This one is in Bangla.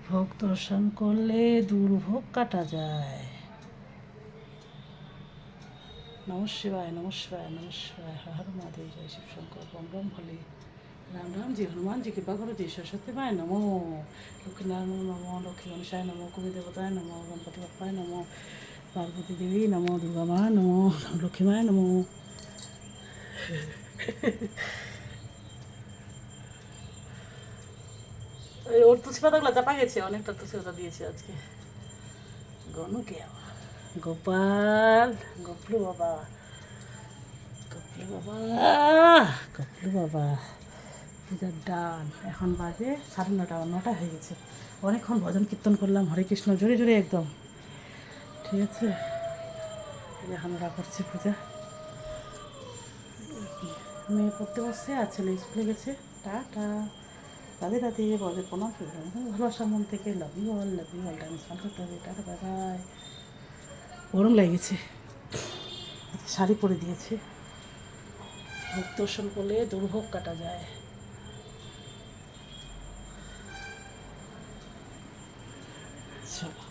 ভোগ দর্শন করলে দুর্ভোগ কাটা যায়। নমঃ শিবায়, নমঃ শিবায়, নমঃ শিবায়। হর হর মহাদেব, জয় শিব শঙ্কর, বম বম ভোলে। রাম রাম জি, হনুমান জি, কৃপা করো জি, সরস্বতী মায় নমো, লক্ষ্মীনারায়ণ নমো, লক্ষ্মী গণেশায় নমো, কুমি দেবতায় নমো, গণপতি বাপ্পায় নমো, পার্বতী দেবী নমো, দুর্গা মা নমো, লক্ষ্মী মায় নমো। ওর তুলসী পাতাগুলো চাপা গেছে, অনেকটা তুলসী পাতা দিয়েছে আজকে। গনুকে আবার গোপাল, গপলু বাবা, গপলু বাবা, গপলু বাবা। পূজার ডান এখন বাজে 9:30, 9টা হয়ে গেছে। অনেকক্ষণ ভজন কীর্তন করলাম, হরে কৃষ্ণ জোরে জোরে একদম। ঠিক আছে, এখন ওরা করছে পূজা। মেয়ে পড়তে বসছে আর ছেলে স্কুলে গেছে। টাটা, রাধে রাধে, বড়দের প্রণাম, ভালোবাসা মন থেকে, love you all, love you all, time spend করতে হবে। টাটা, বাই বাই। গরম লেগেছে, শাড়ি পরে দিয়েছে। ভোগ দর্শন করলে দুর্ভোগ কাটা যায়। চলো।